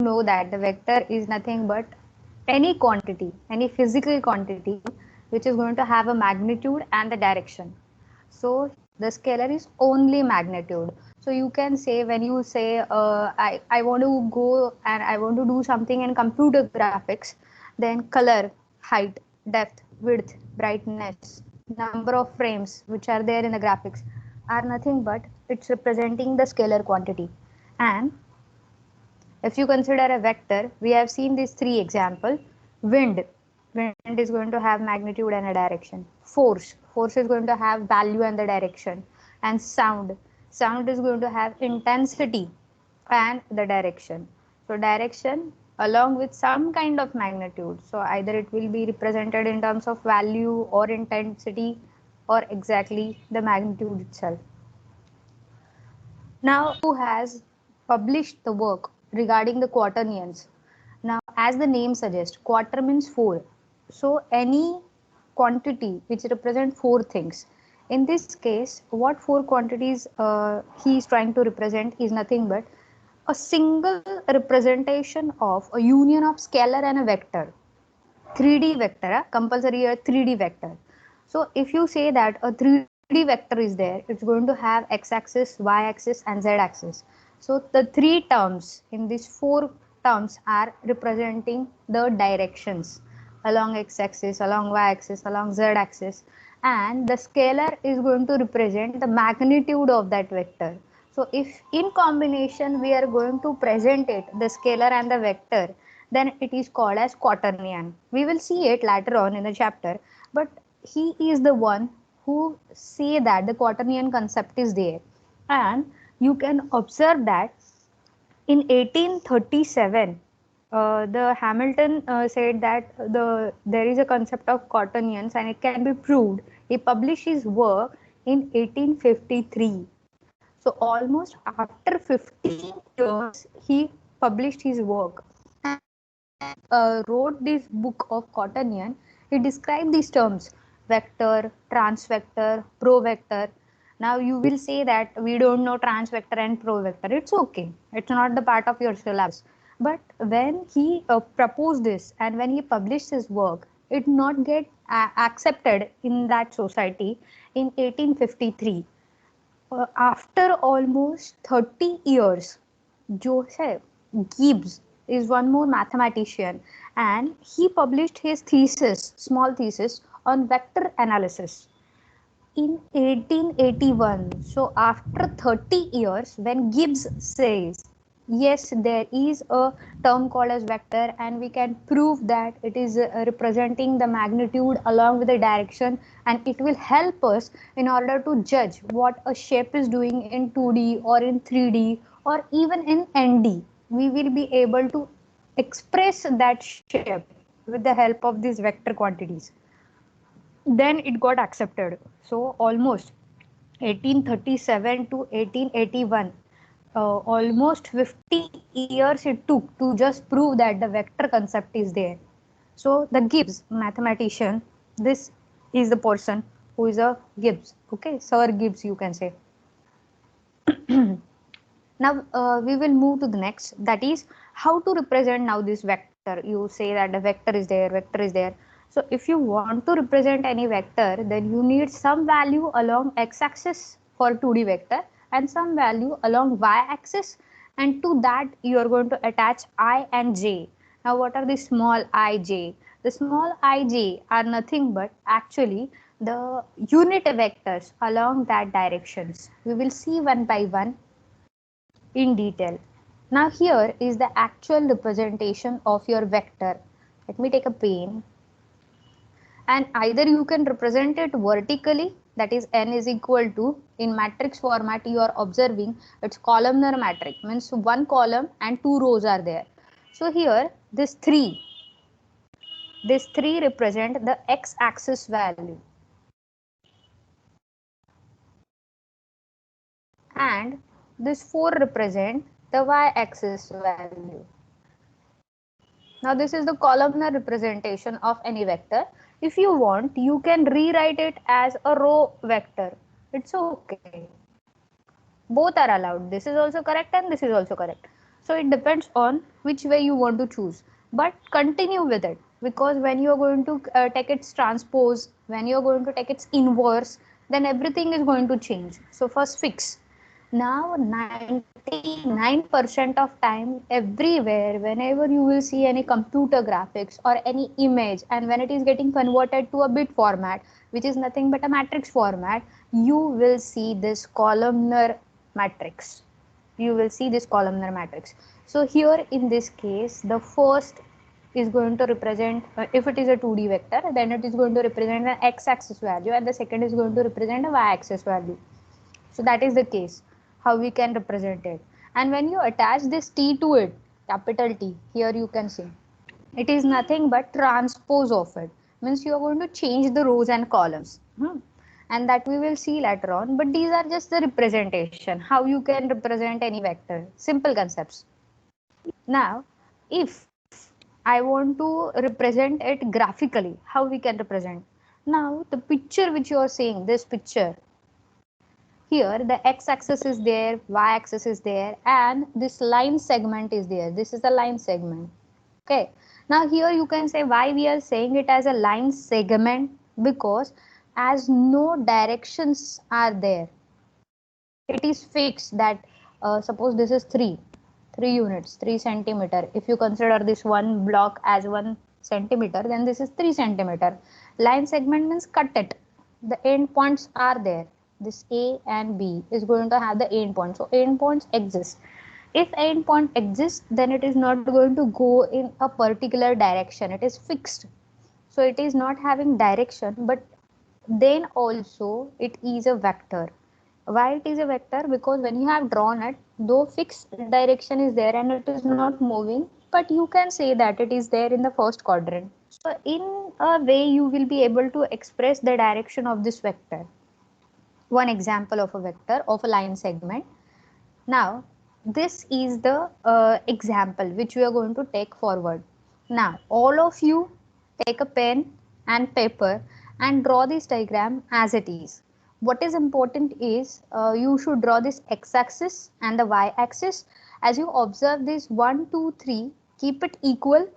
know that the vector is nothing but any quantity, any physical quantity which is going to have a magnitude and the direction. So the scalar is only magnitude. So you can say, when you say I want to go and I want to do something in computer graphics, then color, height, depth, width, brightness, number of frames which are there in the graphics are nothing but it's representing the scalar quantity. And if you consider a vector, we have seen these three examples. Wind, wind is going to have magnitude and a direction. Force is going to have value and the direction. And sound is going to have intensity and the direction. So direction along with some kind of magnitude. So either it will be represented in terms of value or intensity or exactly the magnitude itself. Now, who has published the work regarding the quaternions? Now, as the name suggests, quarter means 4. So, any quantity which represent 4 things. In this case, what 4 quantities he is trying to represent is nothing but a single representation of a union of scalar and a vector. 3D vector, compulsory a 3D vector. So if you say that a 3D vector is there, it's going to have x-axis, y-axis and z-axis. So the 3 terms in these 4 terms are representing the directions along x-axis, along y-axis, along z-axis, and the scalar is going to represent the magnitude of that vector. So if in combination we are going to present it, the scalar and the vector, then it is called as quaternion. We will see it later on in the chapter, but he is the one who say that the quaternion concept is there. And you can observe that in 1837, the Hamilton said that there is a concept of quaternions and it can be proved. He published his work in 1853. So almost after 15 years, he published his work and wrote this book of quaternion. He described these terms: vector, transvector, provector. Now you will say that we don't know transvector and provector. It's okay. It's not the part of your syllabus. But when he proposed this and when he published his work, it not get accepted in that society in 1853. After almost 30 years, Joseph Gibbs is one more mathematician and he published his thesis, small thesis on vector analysis in 1881. So after 30 years, when Gibbs says, yes, there is a term called as vector and we can prove that it is representing the magnitude along with the direction, and it will help us in order to judge what a shape is doing in 2D or in 3D or even in ND. We will be able to express that shape with the help of these vector quantities. Then it got accepted. So almost 1837 to 1881, almost 50 years it took to just prove that the vector concept is there. So the Gibbs mathematician, this is the person who is a Gibbs, okay, Sir Gibbs you can say. Now we will move to the next, that is how to represent now this vector. You say that the vector is there, vector is there. So if you want to represent any vector, then you need some value along x-axis for 2D vector and some value along y-axis, and to that you are going to attach I and j. Now what are the small ij? The small ij are nothing but actually the unit vectors along that directions. We will see one by one in detail. Now here is the actual representation of your vector. Let me take a pen, and either you can represent it vertically, that is n is equal to, in matrix format you are observing it's columnar matrix, means one column and two rows are there. So here this 3 represent the x-axis value and this 4 represent the y-axis value. Now this is the columnar representation of any vector. If you want, you can rewrite it as a row vector. It's okay. Both are allowed. This is also correct and this is also correct. So it depends on which way you want to choose, but continue with it, because when you are going to take its transpose, when you are going to take its inverse, then everything is going to change. So first fix. Now 99% of time, everywhere, whenever you will see any computer graphics or any image, and when it is getting converted to a bit format, which is nothing but a matrix format, you will see this columnar matrix. You will see this columnar matrix. So here in this case, the first is going to represent, if it is a 2D vector, then it is going to represent an x-axis value, and the second is going to represent a y-axis value. So that is the case, how we can represent it. And when you attach this t to it, capital T, here you can see, it is nothing but transpose of it. Means you are going to change the rows and columns. And that we will see later on. But these are just the representation, how you can represent any vector. Simple concepts. Now, if I want to represent it graphically, how we can represent? Now, the picture which you are seeing, this picture, here the x-axis is there, y-axis is there, and this line segment is there. This is the line segment. Okay. Now here you can say why we are saying it as a line segment, because as no directions are there, it is fixed that suppose this is 3 units, 3 centimeter. If you consider this one block as 1 centimeter, then this is 3 centimeter. Line segment means cut it. The end points are there. This A and B is going to have the end point. So end points exist. If end point exists, then it is not going to go in a particular direction. It is fixed. So it is not having direction, but then also it is a vector. Why it is a vector? Because when you have drawn it, though fixed direction is there and it is not moving, but you can say that it is there in the first quadrant. So in a way you will be able to express the direction of this vector. One example of a vector of a line segment. Now this is the example which we are going to take forward. Now all of you take a pen and paper and draw this diagram as it is. What is important is you should draw this x-axis and the y-axis. As you observe this 1, 2, 3, keep it equal,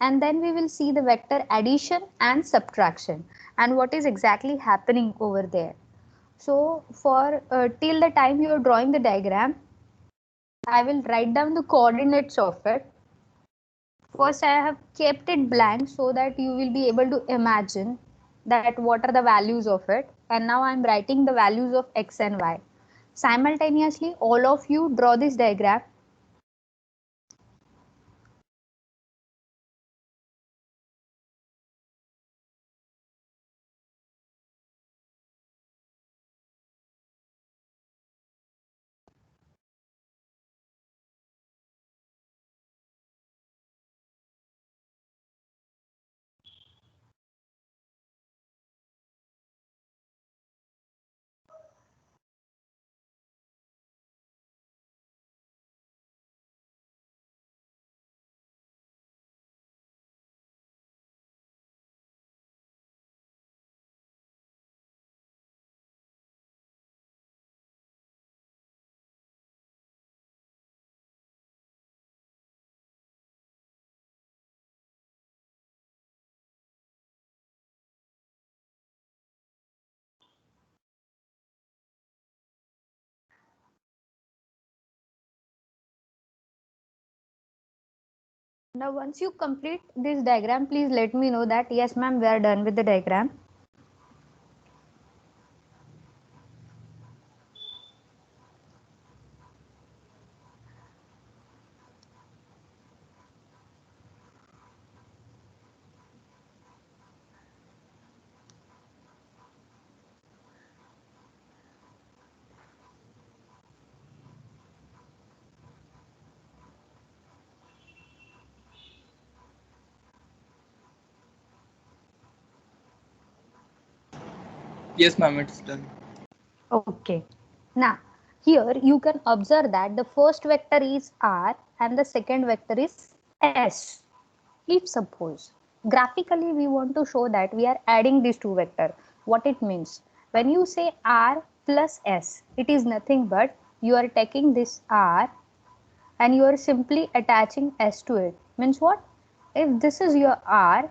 and then we will see the vector addition and subtraction and what is exactly happening over there. So for till the time you are drawing the diagram, I will write down the coordinates of it. First, I have kept it blank so that you will be able to imagine that what are the values of it. And now I am writing the values of x and y. Simultaneously, all of you draw this diagram. Now, once you complete this diagram, please let me know that yes, ma'am, we are done with the diagram. Yes, ma'am, it's done. Okay. Now, here you can observe that the first vector is r and the second vector is s. If suppose graphically we want to show that we are adding these two vectors, what it means? When you say r plus s, it is nothing but you are taking this r and you are simply attaching s to it. Means what? If this is your r,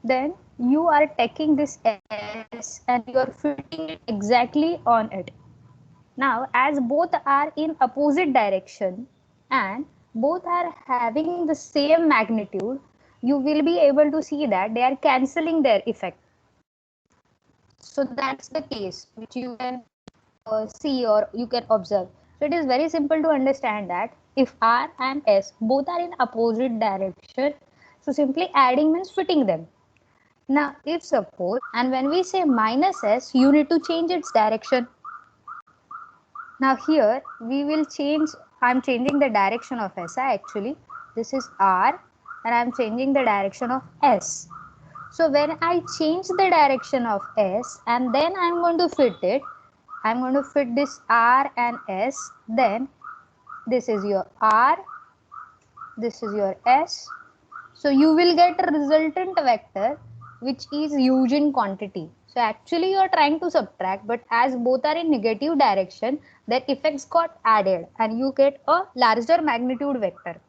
then you are taking this s and you are fitting it exactly on it. Now, as both are in opposite direction and both are having the same magnitude, you will be able to see that they are cancelling their effect. So that's the case which you can see or you can observe. So it is very simple to understand that if R and S both are in opposite direction, so simply adding means fitting them. Now if suppose, and when we say minus S, you need to change its direction. Now here we will change, I am changing the direction of SI actually. This is R and I am changing the direction of S. So when I change the direction of S and then I am going to fit it, I am going to fit this R and S, then this is your R, this is your S. So you will get a resultant vector which is using quantity. So actually you are trying to subtract, but as both are in negative direction, their effects got added and you get a larger magnitude vector.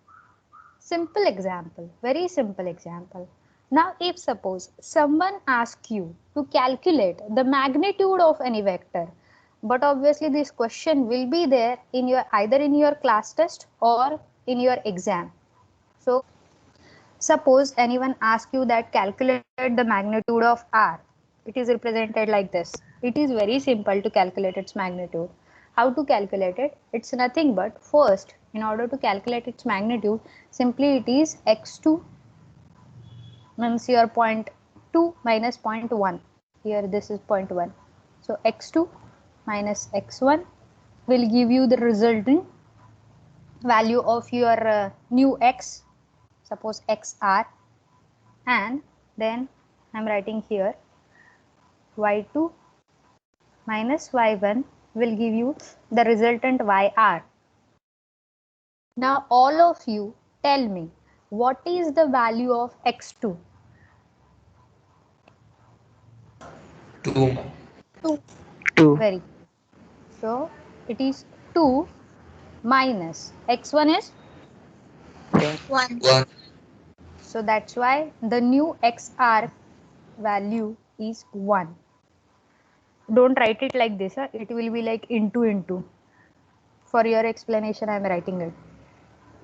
Simple example, very simple example. Now if suppose someone asks you to calculate the magnitude of any vector, but obviously this question will be there in your either in your class test or in your exam. So suppose anyone asks you that calculate the magnitude of R. It is represented like this. It is very simple to calculate its magnitude. How to calculate it? It's nothing but first, in order to calculate its magnitude, simply it is x2 means your point 2 minus point 1. Here this is point 1. So x2 minus x1 will give you the resultant value of your new x, suppose xr, and then I'm writing here y2 minus y1 will give you the resultant yr. Now all of you tell me what is the value of x2? 2. 2. 2. Very good. So it is 2 minus x1 is 1. 1. so that's why the new xr value is 1. Don't write it like this, it will be like into. For your explanation I am writing it.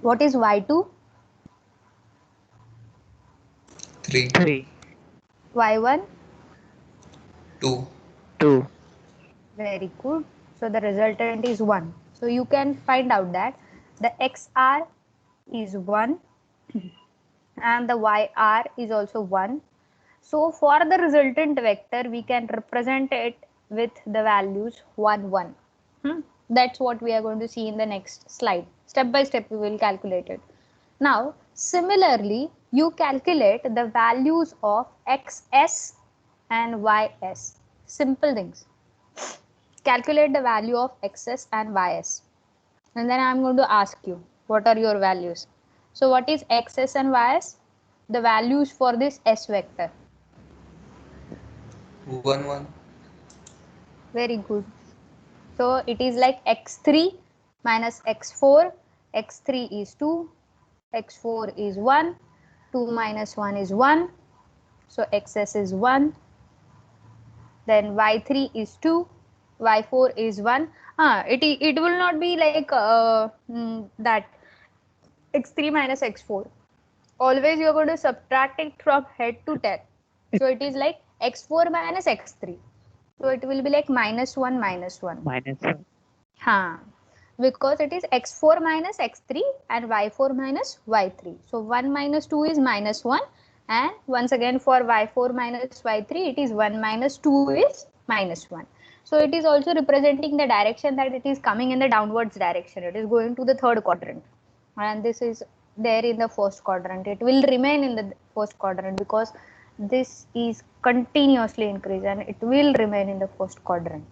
What is y2? 3. 3. y1? 2. 2. Very good. So the resultant is 1. So you can find out that the xr is 1 and the yr is also 1. So for the resultant vector, we can represent it with the values 1, 1. That's what we are going to see in the next slide. Step by step, we will calculate it. Now, similarly, you calculate the values of xs and ys. Simple things. Calculate the value of xs and ys. And then I am going to ask you, what are your values? So what is xs and ys? The values for this s vector. 1, 1. Very good. So it is like x3 minus x4. x3 is 2, x4 is 1, 2 minus 1 is 1. So xs is 1. Then y3 is 2, y4 is 1. It will not be like that x3 minus x4. Always you are going to subtract it from head to tail. So it is like x4 minus x3. So it will be like minus 1 minus 1. Minus 1. Because it is x4 minus x3 and y4 minus y3. So 1 minus 2 is minus 1, and once again for y4 minus y3 it is 1 minus 2 is minus 1. So it is also representing the direction that it is coming in the downwards direction. It is going to the third quadrant, and this is there in the first quadrant. It will remain in the first quadrant because this is continuously increased and it will remain in the first quadrant.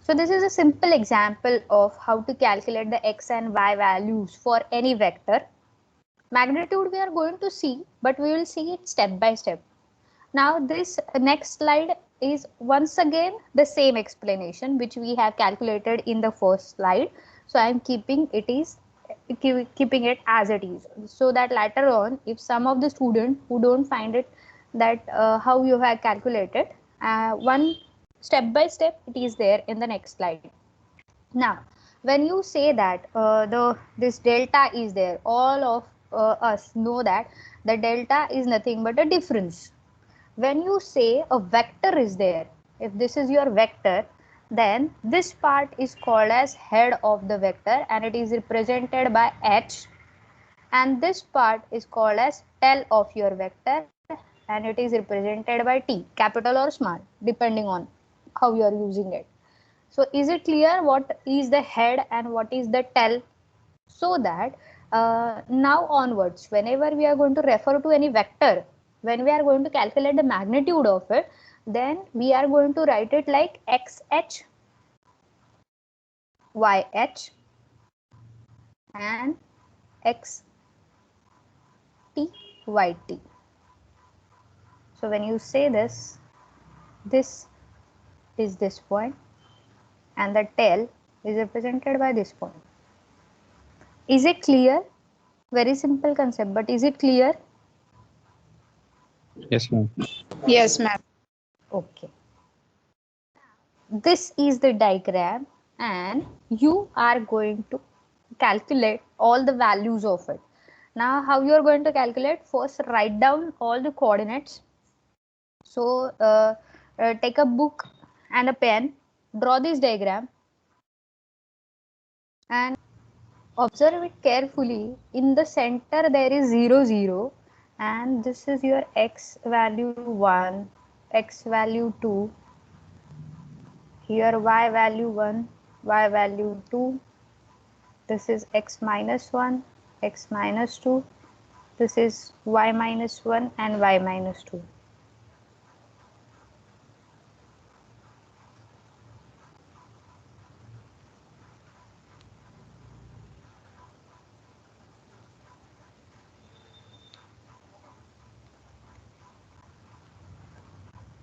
So this is a simple example of how to calculate the x and y values for any vector. Magnitude we are going to see, but we will see it step by step. Now this next slide is once again the same explanation which we have calculated in the first slide. So I am keeping it is keeping it as it is, so that later on if some of the student who don't find it that how you have calculated, one step by step it is there in the next slide. Now when you say that the this delta is there, all of us know that the delta is nothing but a difference. When you say a vector is there, if this is your vector, then this part is called as head of the vector and it is represented by h, and this part is called as tail of your vector and it is represented by t, capital or small, depending on how you are using it. So is it clear what is the head and what is the tail? So that now onwards, whenever we are going to refer to any vector, when we are going to calculate the magnitude of it, then we are going to write it like xh, yh and xt, yt. So when you say this is this point and the tail is represented by this point. Is it clear? Very simple concept, but is it clear? Yes, ma'am. Yes, ma'am. Okay. This is the diagram and you are going to calculate all the values of it. Now how you are going to calculate? First write down all the coordinates. So take a book and a pen, draw this diagram and observe it carefully. In the center there is 0 0 and this is your x value 1, x value 2, here y value 1, y value 2, this is x minus 1, x minus 2, this is y minus 1 and y minus 2.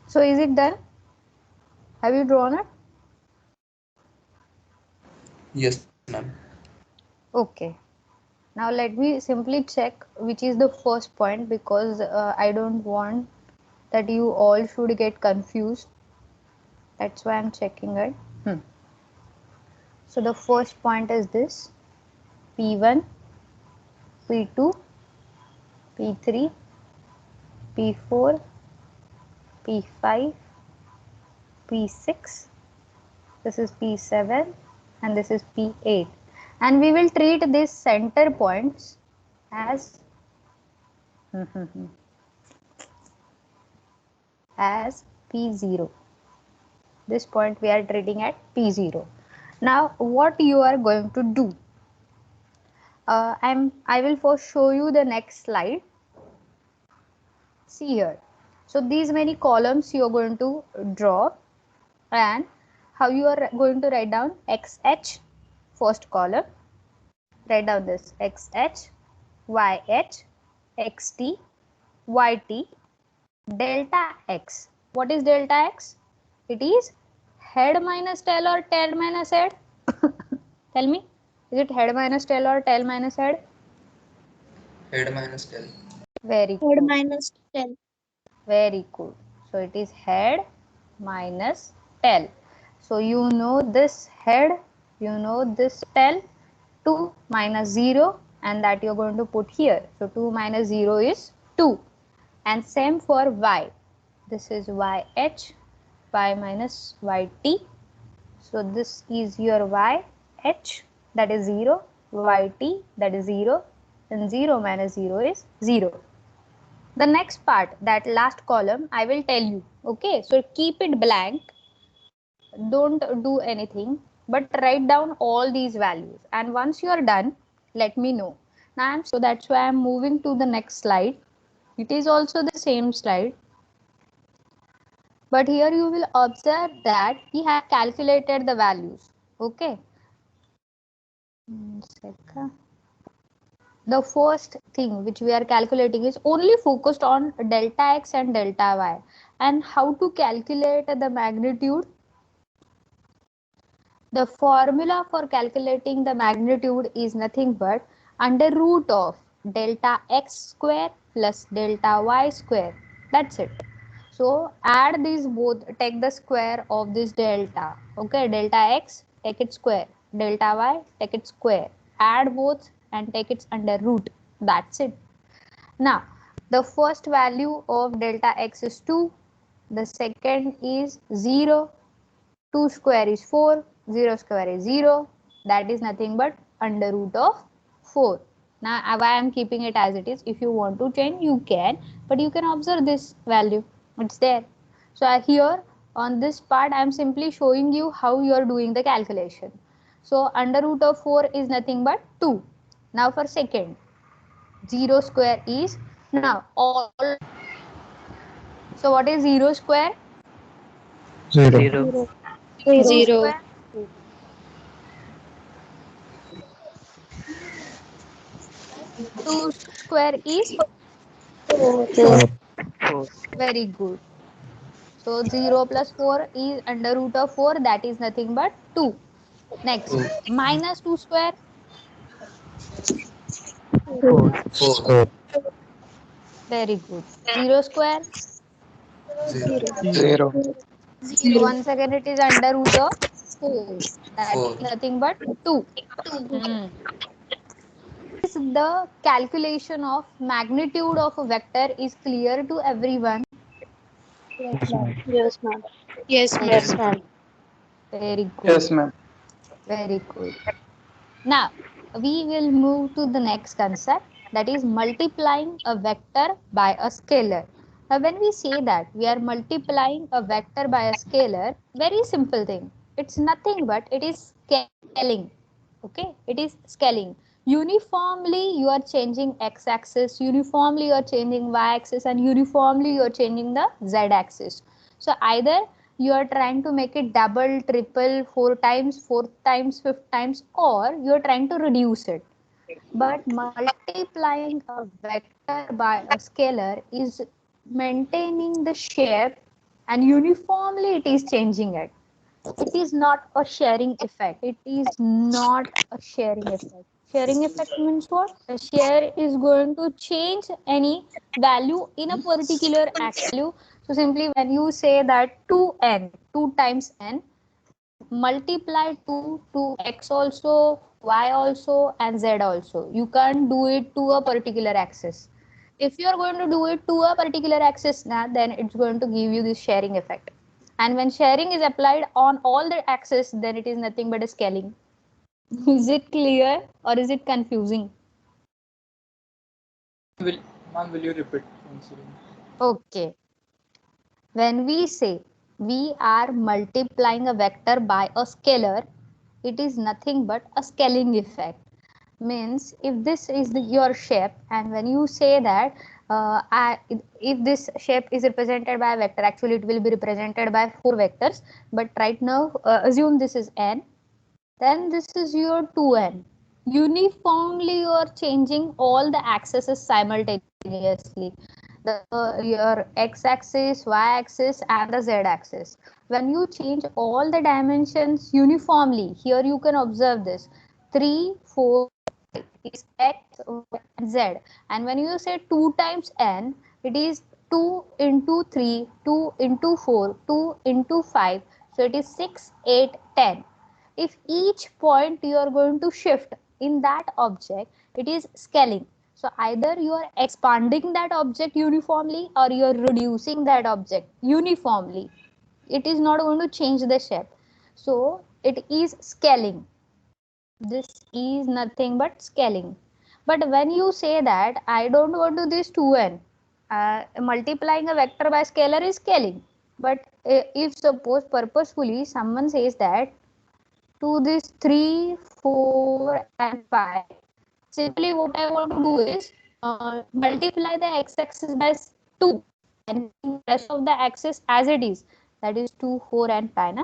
So is it done? Have you drawn it? Yes, ma'am. Okay. Now let me simply check which is the first point, because I don't want that you all should get confused. That's why I'm checking it. So the first point is this: P1, P2, P3, P4, P5, P6, this is P7 and this is P8, and we will treat these center points as as P0. This point we are treating at P0. Now what you are going to do? I will first show you the next slide. See here. So these many columns you are going to draw, and how you are going to write down xh, first column. Write down this xh, yh, xt, yt, delta x. What is delta x? It is head minus tail or tail minus head? Tell me, is it head minus tail or tail minus head? Head minus tail. Very Head good. minus 10. Very good. So it is head minus tail. So you know this head, you know this tail, 2 minus 0, and that you are going to put here. So 2 minus 0 is 2. And same for y. This is yh, y minus yt. So this is your yh, that is 0, yt, that is 0, and 0 minus 0 is 0. The next part, that last column, I will tell you. Okay, so keep it blank. Don't do anything, but write down all these values. And once you are done, let me know. Now, so that's why I'm moving to the next slide. It is also the same slide. But here you will observe that we have calculated the values. Okay. The first thing which we are calculating is only focused on delta x and delta y. And how to calculate the magnitude? The formula for calculating the magnitude is nothing but under root of delta x square plus delta y square. That's it. So add these both, take the square of this delta. Okay, delta x, take its square. Delta y, take its square. Add both and take its under root. That's it. Now, the first value of delta x is 2. The second is 0. 2 square is 4. 0 square is 0. That is nothing but under root of 4. Now, why I am keeping it as it is? If you want to change, you can. But you can observe this value. It's there. So, here on this part, I am simply showing you how you are doing the calculation. So, under root of 4 is nothing but 2. Now, for second. 0 square is now all. So what is 0 square? 0. 0 0. square. 2 square is 4. 4. very good. So 0 plus 4 is under root of 4, that is nothing but 2. Next, 2, minus 2 square, 4. 4, very good. 0 square, 0, 0. once again it is under root of 4, that is 4, nothing but 2. Hmm. Is the calculation of magnitude of a vector is clear to everyone? Yes, ma'am. Yes, ma'am. Yes, ma'am. Very good. Very good. Yes, ma'am. Very good. Now, we will move to the next concept, that is multiplying a vector by a scalar. Now, when we say that we are multiplying a vector by a scalar, very simple thing. It's nothing but it is scaling. Okay, it is scaling. Uniformly, you are changing x-axis, uniformly you are changing y-axis, and uniformly you are changing the z-axis. So either you are trying to make it double, triple, 4 times, fourth times, fifth times, or you are trying to reduce it. But multiplying a vector by a scalar is maintaining the shape and uniformly it is changing it. It is not a sharing effect. It is not a sharing effect. Sharing effect means what? A share is going to change any value in a particular value. So simply when you say that 2n, 2 times n, multiply 2 to x also, y also, and z also. You can't do it to a particular axis. If you are going to do it to a particular axis, then it's going to give you this sharing effect. And when sharing is applied on all the axes, then it is nothing but a scaling. Is it clear or is it confusing? Will, ma'am, will you repeat once again? Okay. When we say we are multiplying a vector by a scalar, it is nothing but a scaling effect. Means if this is your shape, and when you say that if this shape is represented by a vector, actually it will be represented by 4 vectors, but right now assume this is n, then this is your 2n. Uniformly you are changing all the axes simultaneously, the your x-axis, y-axis, and the z-axis. When you change all the dimensions uniformly, here you can observe this 3, 4 is x, y, and z. And when you say 2 times n, it is 2 into 3, 2 into 4, 2 into 5. So it is 6, 8, 10. If each point you are going to shift in that object, it is scaling. So either you are expanding that object uniformly or you are reducing that object uniformly. It is not going to change the shape. So it is scaling. This is nothing but scaling. But when you say that I don't want to this 2n, multiplying a vector by scalar is scaling. But if suppose purposefully someone says that to this 3, 4, and 5, simply what I want to do is multiply the x-axis by 2 and the rest of the axis as it is. That is 2, 4, and 5. Na?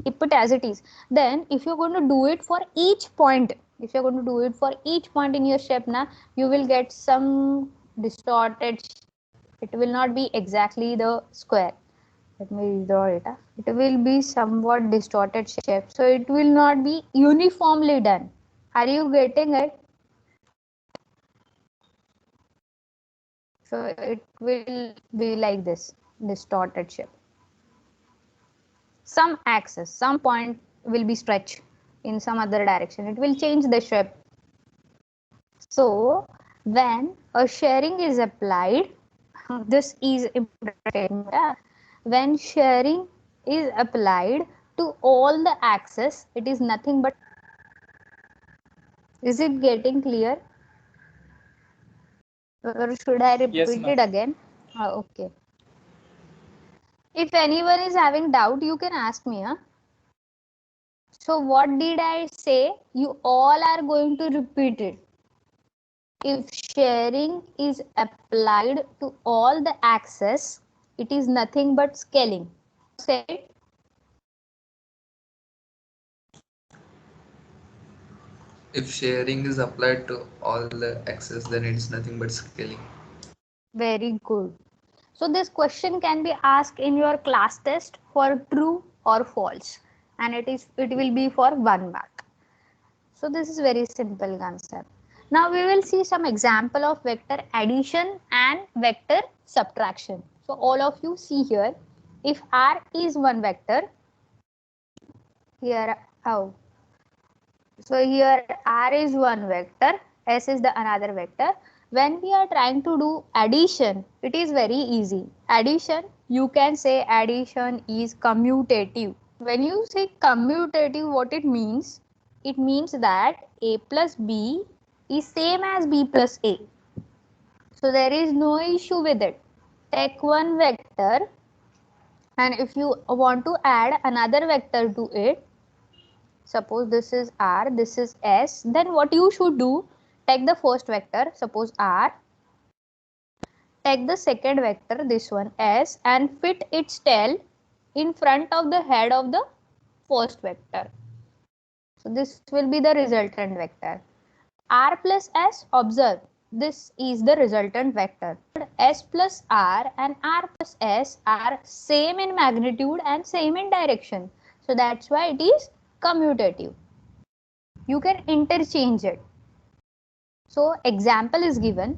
Keep it as it is. Then if you're going to do it for each point, if you're going to do it for each point in your shape, you will get some distorted. It will not be exactly the square. Let me draw it. It will be somewhat distorted shape. So it will not be uniformly done. Are you getting it? So it will be like this, distorted shape. Some axis, some point will be stretched in some other direction. It will change the shape. So when a shearing is applied, this is important. When shearing is applied to all the axes, it is nothing but. Is it getting clear? Or should I repeat Yes, it ma'am. again? Okay. If anyone is having doubt, you can ask me. So what did I say? You all are going to repeat it. If sharing is applied to all the axes, it is nothing but scaling. Say it. If sharing is applied to all the axes, then it's nothing but scaling. Very good. So this question can be asked in your class test for true or false, and it will be for 1 mark. So this is very simple concept. Now we will see some example of vector addition and vector subtraction. So all of you see here, if R is one vector, here how? So here R is one vector, S is the another vector. When we are trying to do addition, it is very easy. Addition, you can say addition is commutative. When you say commutative, what it means? It means that A plus B is same as B plus A. So there is no issue with it. Take one vector, and if you want to add another vector to it, suppose this is R, this is S, then what you should do, take the first vector, suppose R, take the second vector, this one S, and fit its tail in front of the head of the first vector. So this will be the resultant vector. R plus S, observe, this is the resultant vector. S plus R and R plus S are same in magnitude and same in direction. So that's why it is commutative. You can interchange it. So example is given.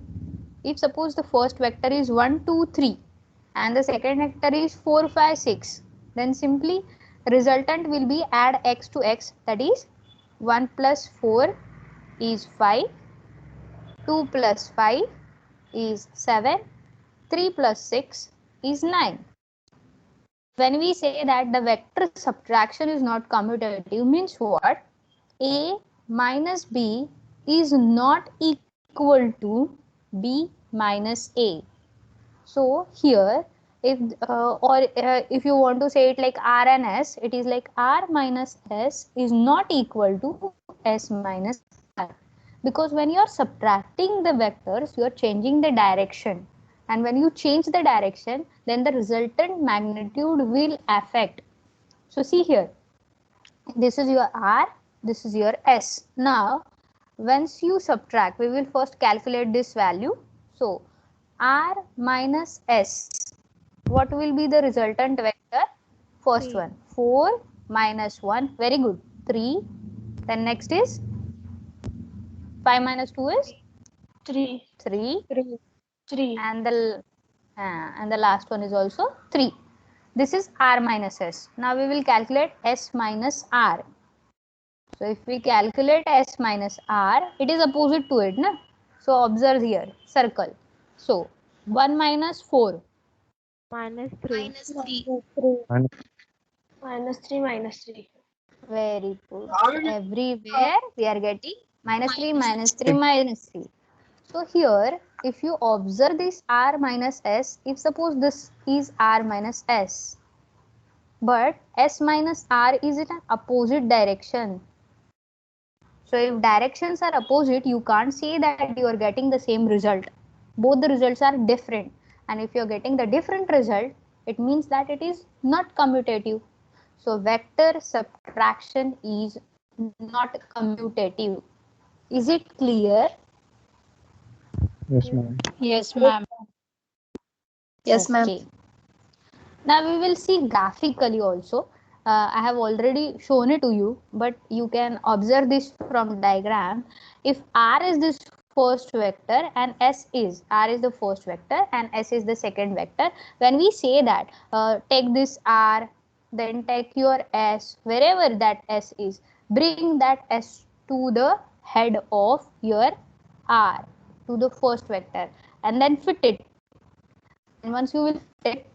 If suppose the first vector is 1, 2, 3 and the second vector is 4, 5, 6, then simply resultant will be add x to x, that is 1 plus 4 is 5, 2 plus 5 is 7, 3 plus 6 is 9. When we say that the vector subtraction is not commutative, means what? A minus B is not equal to B minus A. So here, if you want to say it like R and S, it is like R minus S is not equal to S minus R, because when you are subtracting the vectors, you are changing the direction, and when you change the direction, then the resultant magnitude will affect. So see here, this is your R, this is your S. Now once you subtract, we will first calculate this value. So R minus S, what will be the resultant vector? First 3. one, 4 minus 1, very good, 3. Then next is 5 minus 2 is 3. 3, 3. 3. and the last one is also 3. This is R minus S. Now we will calculate S minus R. So if we calculate S minus R, it is opposite to it, na? So observe here, circle. So 1 minus 4. Minus 3. Minus 3. Minus 3. Minus 3. Very good. So everywhere we are getting minus 3, minus Minus 3, minus 3. So here, if you observe this R minus S, if suppose this is R minus S, but S minus R is in an opposite direction. So if directions are opposite, you can't say that you are getting the same result. Both the results are different. And if you are getting the different result, it means that it is not commutative. So vector subtraction is not commutative. Is it clear? Yes. Yes, ma'am. Yes, ma'am. Okay. Now we will see graphically also. I have already shown it to you, but you can observe this from diagram. If R is this first vector and s is r is the first vector and s is the second vector. When we say that take this r, then take your s, wherever that s is, bring that s to the head of your r, to the first vector, and then fit it. And once you will fit it,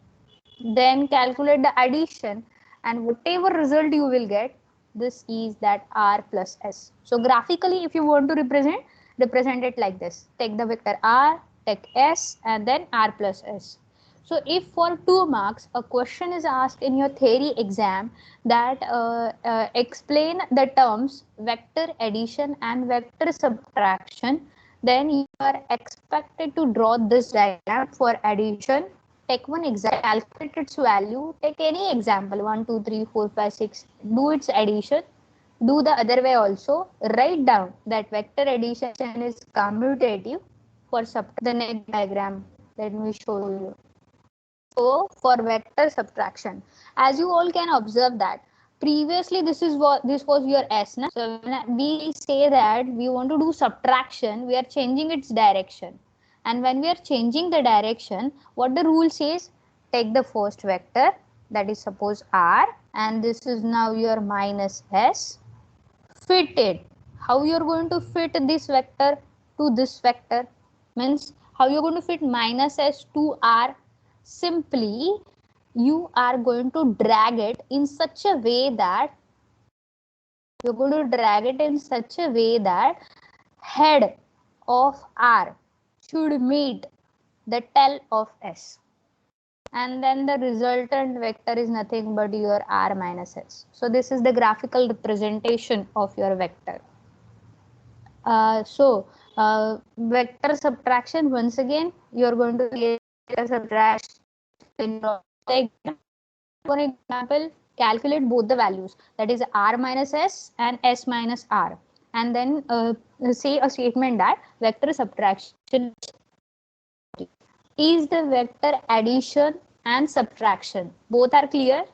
then calculate the addition, and whatever result you will get, this is that r plus s. So graphically, if you want to represent it like this: take the vector r, take s, and then r plus s. So if for 2 marks a question is asked in your theory exam that explain the terms vector addition and vector subtraction, then you are expected to draw this diagram for addition. Take one example, calculate its value, take any example, 1, 2, 3, 4, 5, 6, do its addition, do the other way also, write down that vector addition is commutative for the next diagram. Let me show you. So for vector subtraction, as you all can observe that previously this was your s. So when we say that we want to do subtraction, we are changing its direction. And when we are changing the direction, what the rule says, take the first vector, that is suppose r, and this is now your minus s, fit it. How you are going to fit this vector to this vector? Means how you are going to fit minus s to r? Simply you are going to drag it in such a way that head of r should meet the tail of s, and then the resultant vector is nothing but your r minus s. So this is the graphical representation of your vector. Vector subtraction, once again you are going to create vector subtraction. For example, calculate both the values, that is r minus s and s minus r, and then say a statement that vector subtraction is the vector addition and subtraction. Both are clear?